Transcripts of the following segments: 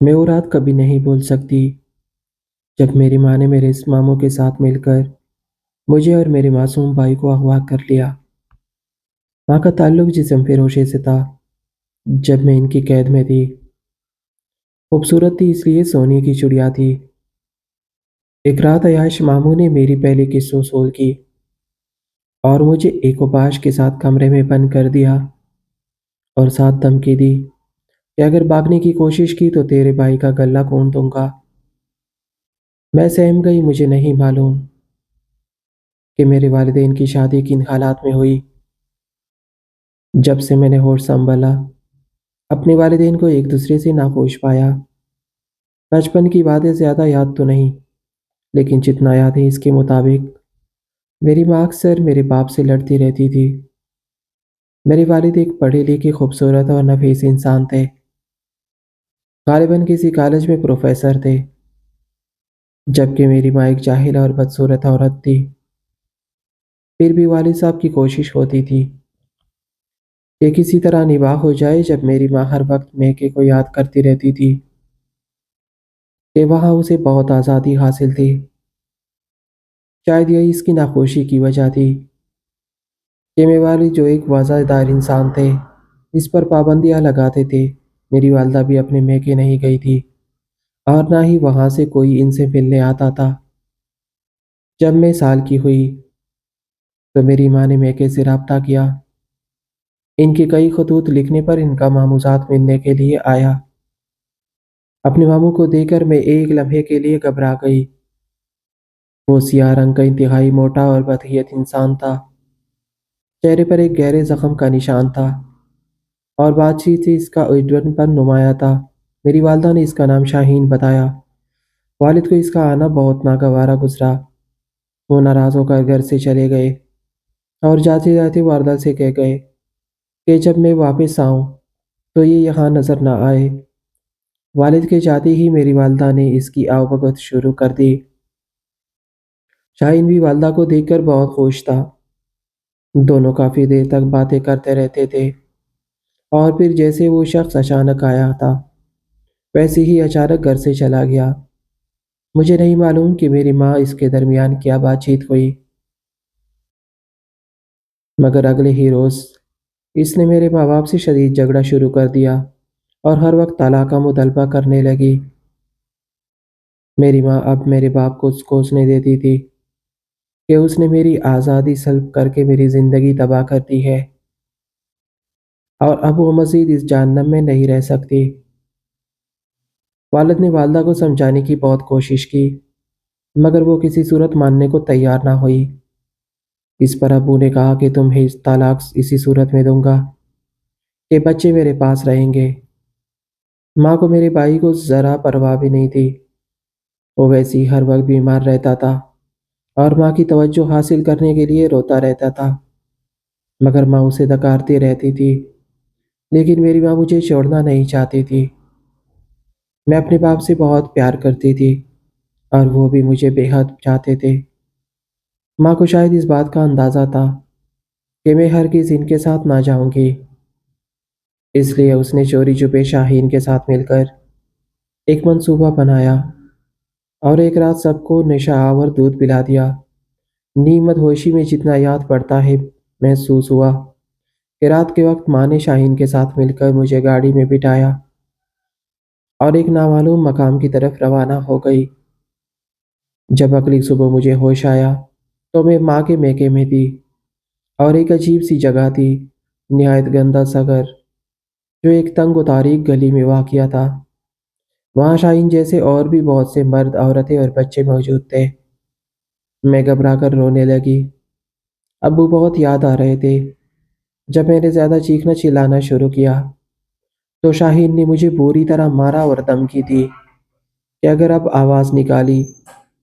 میں وہ رات کبھی نہیں بھول سکتی جب میری ماں نے میرے اس ماموں کے ساتھ مل کر مجھے اور میرے معصوم بھائی کو اغوا کر لیا۔ ماں کا تعلق جسم فروشے سے تھا جب میں ان کی قید میں تھی۔ خوبصورت تھی اس لیے سونے کی چڑیا تھی۔ ایک رات عیاش ماموں نے میری پہلی کس وصول کی اور مجھے ایک باش کے ساتھ کمرے میں بند کر دیا اور ساتھ دھمکی دی کہ اگر بھاگنے کی کوشش کی تو تیرے بھائی کا گلہ کون دوں گا۔ میں سہم گئی۔ مجھے نہیں معلوم کہ میرے والدین کی شادی کن حالات میں ہوئی۔ جب سے میں نے ہوش سنبھالا اپنے والدین کو ایک دوسرے سے ناخوش پایا۔ بچپن کی باتیں زیادہ یاد تو نہیں، لیکن جتنا یاد ہے اس کے مطابق میری ماں اکثر میرے باپ سے لڑتی رہتی تھی۔ میرے والد ایک پڑھے لکھے خوبصورت اور نفیس انسان تھے، غالباً کسی کالج میں پروفیسر تھے، جبکہ میری ماں ایک جاہل اور بدصورت عورت تھی۔ پھر بھی والد صاحب کی کوشش ہوتی تھی کہ کسی طرح نباہ ہو جائے۔ جب میری ماں ہر وقت میکے کو یاد کرتی رہتی تھی کہ وہاں اسے بہت آزادی حاصل تھی۔ شاید یہی اس کی ناخوشی کی وجہ تھی کہ میرے والد جو ایک وفا دار انسان تھے اس پر پابندیاں لگاتے تھے۔ میری والدہ بھی اپنے میکے نہیں گئی تھی اور نہ ہی وہاں سے کوئی ان سے ملنے آتا تھا۔ جب میں سال کی ہوئی تو میری ماں نے میکے سے رابطہ کیا۔ ان کے کئی خطوط لکھنے پر ان کا ماموزات ملنے کے لیے آیا۔ اپنے ماموں کو دیکھ کر میں ایک لمحے کے لیے گھبرا گئی۔ وہ سیاہ رنگ کا انتہائی موٹا اور بدحیت انسان تھا۔ چہرے پر ایک گہرے زخم کا نشان تھا اور بات چیت سے اس کا اجڑن پن نمایاں تھا۔ میری والدہ نے اس کا نام شاہین بتایا۔ والد کو اس کا آنا بہت ناگوارا گزرا۔ وہ ناراض ہو کر گھر سے چلے گئے اور جاتے جاتے والدہ سے کہہ گئے کہ جب میں واپس آؤں تو یہ یہاں نظر نہ آئے۔ والد کے جاتے ہی میری والدہ نے اس کی آؤ بگت شروع کر دی۔ شاہین بھی والدہ کو دیکھ کر بہت خوش تھا۔ دونوں کافی دیر تک باتیں کرتے رہتے تھے اور پھر جیسے وہ شخص اچانک آیا تھا ویسے ہی اچانک گھر سے چلا گیا۔ مجھے نہیں معلوم کہ میری ماں اس کے درمیان کیا بات چیت ہوئی، مگر اگلے ہی روز اس نے میرے ماں باپ سے شدید جھگڑا شروع کر دیا اور ہر وقت طلاق کا مطالبہ کرنے لگی۔ میری ماں اب میرے باپ کو کوسنے دیتی تھی کہ اس نے میری آزادی سلب کر کے میری زندگی تباہ کر دی ہے اور اب وہ مزید اس جہنم میں نہیں رہ سکتی۔ والد نے والدہ کو سمجھانے کی بہت کوشش کی مگر وہ کسی صورت ماننے کو تیار نہ ہوئی۔ اس پر ابو نے کہا کہ تمہیں طلاق اسی صورت میں دوں گا کہ بچے میرے پاس رہیں گے۔ ماں کو میرے بھائی کو ذرا پرواہ بھی نہیں تھی۔ وہ ویسے ہی ہر وقت بیمار رہتا تھا اور ماں کی توجہ حاصل کرنے کے لیے روتا رہتا تھا، مگر ماں اسے دکارتی رہتی تھی۔ لیکن میری ماں مجھے چھوڑنا نہیں چاہتی تھی۔ میں اپنے باپ سے بہت پیار کرتی تھی اور وہ بھی مجھے بے حد چاہتے تھے۔ ماں کو شاید اس بات کا اندازہ تھا کہ میں ہرگز ان کے ساتھ نہ جاؤں گی، اس لیے اس نے چوری چھپے شاہین کے ساتھ مل کر ایک منصوبہ بنایا اور ایک رات سب کو نشہ آور دودھ پلا دیا۔ نیم مدہوشی میں جتنا یاد پڑتا ہے محسوس ہوا کہ رات کے وقت ماں نے شاہین کے ساتھ مل کر مجھے گاڑی میں بٹھایا اور ایک نامعلوم مقام کی طرف روانہ ہو گئی۔ جب اگلی صبح مجھے ہوش آیا تو میں ماں کے میکے میں تھی اور ایک عجیب سی جگہ تھی، نہایت گندا سا گھر جو ایک تنگ و تاریک گلی میں واقع تھا۔ وہاں شاہین جیسے اور بھی بہت سے مرد، عورتیں اور بچے موجود تھے۔ میں گھبرا کر رونے لگی۔ ابو بہت یاد آ رہے تھے۔ جب میں نے زیادہ چیخنا چلانا شروع کیا تو شاہین نے مجھے بری طرح مارا اور دھمکی دی کہ اگر اب آواز نکالی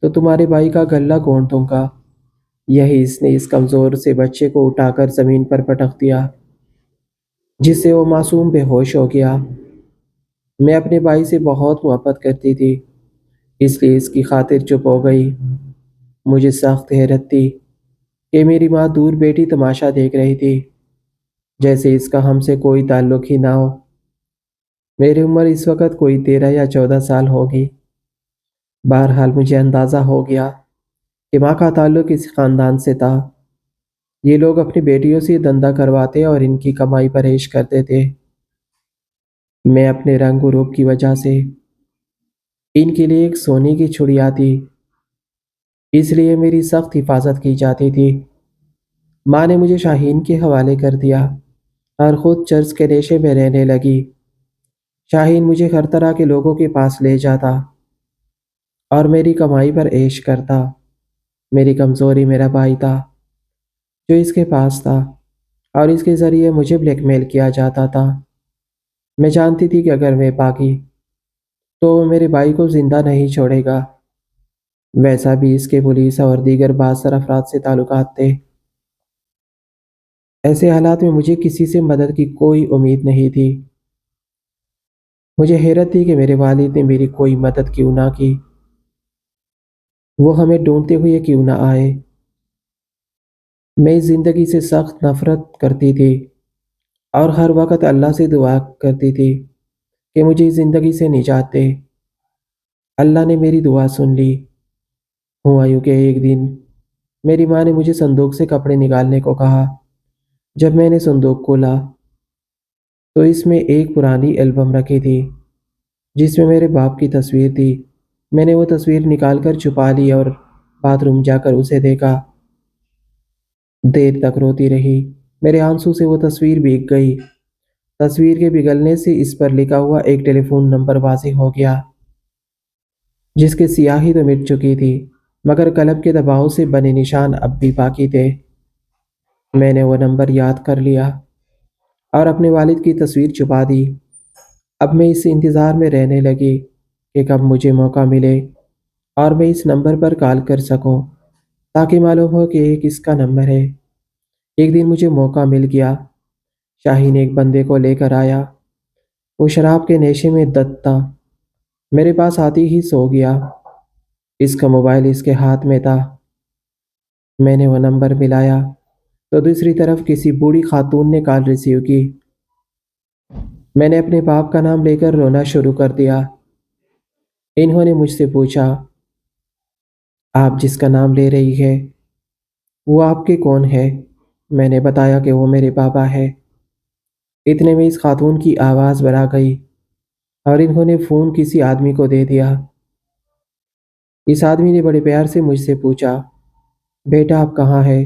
تو تمہارے بھائی کا گلہ گھونٹ دوں گا۔ یہی اس نے اس کمزور سے بچے کو اٹھا کر زمین پر پٹک دیا جس سے وہ معصوم بے ہوش ہو گیا۔ میں اپنے بھائی سے بہت محبت کرتی تھی اس لیے اس کی خاطر چپ ہو گئی۔ مجھے سخت حیرت تھی کہ میری ماں دور بیٹھی تماشا دیکھ رہی تھی، جیسے اس کا ہم سے کوئی تعلق ہی نہ ہو۔ میری عمر اس وقت کوئی 13 یا 14 سال ہوگی۔ بہرحال مجھے اندازہ ہو گیا کہ ماں کا تعلق اس خاندان سے تھا۔ یہ لوگ اپنی بیٹیوں سے دندہ کرواتے اور ان کی کمائی پر عیش کرتے تھے۔ میں اپنے رنگ و روپ کی وجہ سے ان کے لیے ایک سونے کی چڑیا تھی، اس لیے میری سخت حفاظت کی جاتی تھی۔ ماں نے مجھے شاہین کے حوالے کر دیا اور خود چرس کے نیشے میں رہنے لگی۔ شاہین مجھے ہر طرح کے لوگوں کے پاس لے جاتا اور میری کمائی پر عیش کرتا۔ میری کمزوری میرا بھائی تھا جو اس کے پاس تھا اور اس کے ذریعے مجھے بلیک میل کیا جاتا تھا۔ میں جانتی تھی کہ اگر میں بھاگی تو وہ میرے بھائی کو زندہ نہیں چھوڑے گا۔ ویسا بھی اس کے پولیس اور دیگر بااثر افراد سے تعلقات تھے۔ ایسے حالات میں مجھے کسی سے مدد کی کوئی امید نہیں تھی۔ مجھے حیرت تھی کہ میرے والد نے میری کوئی مدد کیوں نہ کی، وہ ہمیں ڈھونڈتے ہوئے کیوں نہ آئے۔ میں اس زندگی سے سخت نفرت کرتی تھی اور ہر وقت اللہ سے دعا کرتی تھی کہ مجھے اس زندگی سے نجات دے۔ اللہ نے میری دعا سن لی۔ ہوا یوں کہ ایک دن میری ماں نے مجھے صندوق سے کپڑے نکالنے کو کہا۔ جب میں نے صندوق کھولا تو اس میں ایک پرانی البم رکھی تھی جس میں میرے باپ کی تصویر تھی۔ میں نے وہ تصویر نکال کر چھپا لی اور باتھ روم جا کر اسے دیکھا۔ دیر تک روتی رہی، میرے آنسو سے وہ تصویر بھیگ گئی۔ تصویر کے پگھلنے سے اس پر لکھا ہوا ایک ٹیلی فون نمبر واضح ہو گیا جس کی سیاہی تو مٹ چکی تھی مگر قلم کے دباؤ سے بنے نشان اب بھی باقی تھے۔ میں نے وہ نمبر یاد کر لیا اور اپنے والد کی تصویر چھپا دی۔ اب میں اس انتظار میں رہنے لگی کہ کب مجھے موقع ملے اور میں اس نمبر پر کال کر سکوں تاکہ معلوم ہو کہ یہ کس کا نمبر ہے۔ ایک دن مجھے موقع مل گیا۔ شاہین ایک بندے کو لے کر آیا۔ وہ شراب کے نشے میں دت تھا۔ میرے پاس آتی ہی سو گیا۔ اس کا موبائل اس کے ہاتھ میں تھا۔ میں نے وہ نمبر ملایا تو دوسری طرف کسی بوڑھی خاتون نے کال ریسیو کی۔ میں نے اپنے باپ کا نام لے کر رونا شروع کر دیا۔ انہوں نے مجھ سے پوچھا، آپ جس کا نام لے رہی ہے وہ آپ کے کون ہے؟ میں نے بتایا کہ وہ میرے بابا ہے۔ اتنے میں اس خاتون کی آواز بھر آ گئی اور انہوں نے فون کسی آدمی کو دے دیا۔ اس آدمی نے بڑے پیار سے مجھ سے پوچھا، بیٹا آپ کہاں ہے؟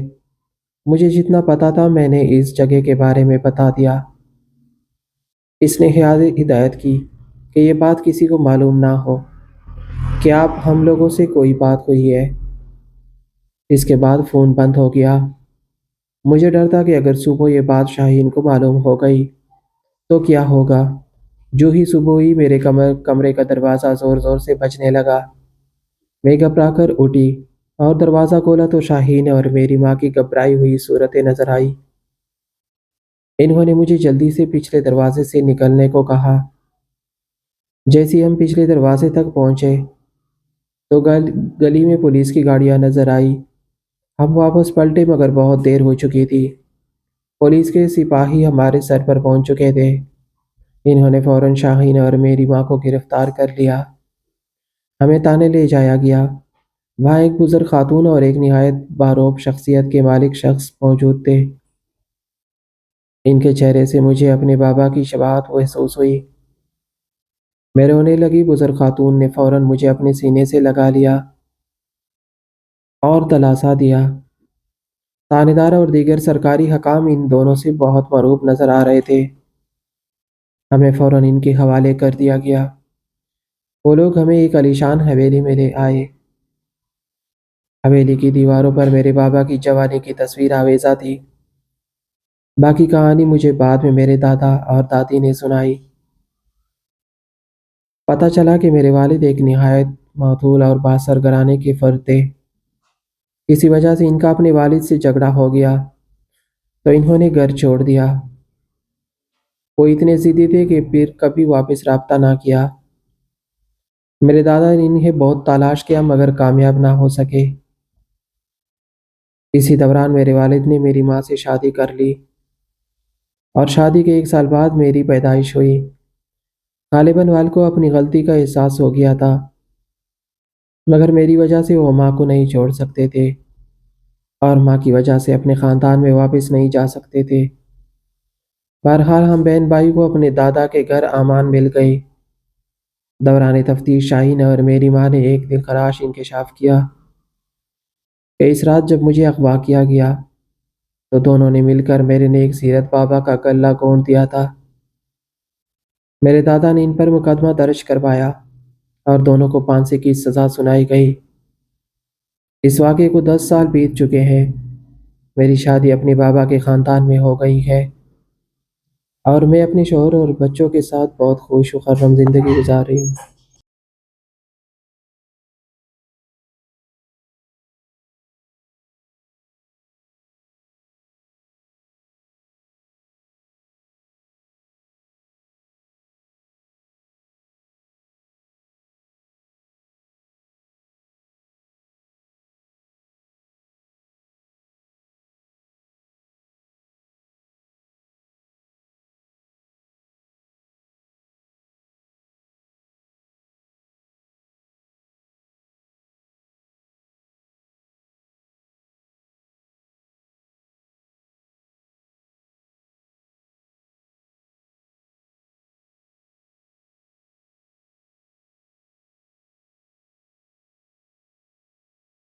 مجھے جتنا پتا تھا میں نے اس جگہ کے بارے میں بتا دیا۔ اس نے ہدایت کی کہ یہ بات کسی کو معلوم نہ ہو کہ آپ ہم لوگوں سے کوئی بات ہوئی ہے۔ اس کے بعد فون بند ہو گیا۔ مجھے ڈر تھا کہ اگر صبح یہ بات شاہین کو معلوم ہو گئی تو کیا ہوگا۔ جو ہی صبح ہوئی میرے کمرے کا دروازہ زور زور سے بجنے لگا۔ میں گھبرا کر اٹھی اور دروازہ کھولا تو شاہین اور میری ماں کی گھبرائی ہوئی صورتیں نظر آئی۔ انہوں نے مجھے جلدی سے پچھلے دروازے سے نکلنے کو کہا۔ جیسے ہی ہم پچھلے دروازے تک پہنچے تو گلی میں پولیس کی گاڑیاں نظر آئی۔ ہم واپس پلٹے مگر بہت دیر ہو چکی تھی۔ پولیس کے سپاہی ہمارے سر پر پہنچ چکے تھے۔ انہوں نے فوراً شاہین اور میری ماں کو گرفتار کر لیا۔ ہمیں تانے لے جایا گیا۔ وہاں ایک بزرگ خاتون اور ایک نہایت باروب شخصیت کے مالک شخص موجود تھے۔ ان کے چہرے سے مجھے اپنے بابا کی شباہت محسوس ہوئی۔ میں رونے لگی۔ بزرگ خاتون نے فوراً مجھے اپنے سینے سے لگا لیا اور دلاسا دیا۔ تانے دار اور دیگر سرکاری حکام ان دونوں سے بہت مرعوب نظر آ رہے تھے۔ ہمیں فوراً ان کے حوالے کر دیا گیا۔ وہ لوگ ہمیں ایک عالیشان حویلی میں لے آئے۔ حویلی کی دیواروں پر میرے بابا کی جوانی کی تصویر آویزاں تھی۔ باقی کہانی مجھے بعد میں میرے دادا اور دادی نے سنائی۔ پتہ چلا کہ میرے والد ایک نہایت معطول اور بااثر گھرانے کے فرد تھے۔ کسی وجہ سے ان کا اپنے والد سے جھگڑا ہو گیا تو انہوں نے گھر چھوڑ دیا۔ وہ اتنے ضدی تھے کہ پھر کبھی واپس رابطہ نہ کیا۔ میرے دادا نے انہیں بہت تلاش کیا مگر کامیاب نہ ہو سکے۔ اسی دوران میرے والد نے میری ماں سے شادی کر لی اور شادی کے 1 سال بعد میری پیدائش ہوئی۔ غالباً وال کو اپنی غلطی کا احساس ہو گیا تھا، مگر میری وجہ سے وہ ماں کو نہیں چھوڑ سکتے تھے اور ماں کی وجہ سے اپنے خاندان میں واپس نہیں جا سکتے تھے۔ بہرحال ہم بہن بھائی کو اپنے دادا کے گھر امان مل گئے۔ دوران تفتیش شاہین اور میری ماں نے ایک دل خراش انکشاف کیا کہ اس رات جب مجھے اغوا کیا گیا تو دونوں نے مل کر میرے نیک سیرت بابا کا گلہ گونڈ دیا تھا۔ میرے دادا نے ان پر مقدمہ درج کروایا اور دونوں کو پھانسی کی سزا سنائی گئی۔ اس واقعے کو 10 سال بیت چکے ہیں۔ میری شادی اپنے بابا کے خاندان میں ہو گئی ہے اور میں اپنے شوہر اور بچوں کے ساتھ بہت خوش و خرم زندگی گزار رہی ہوں۔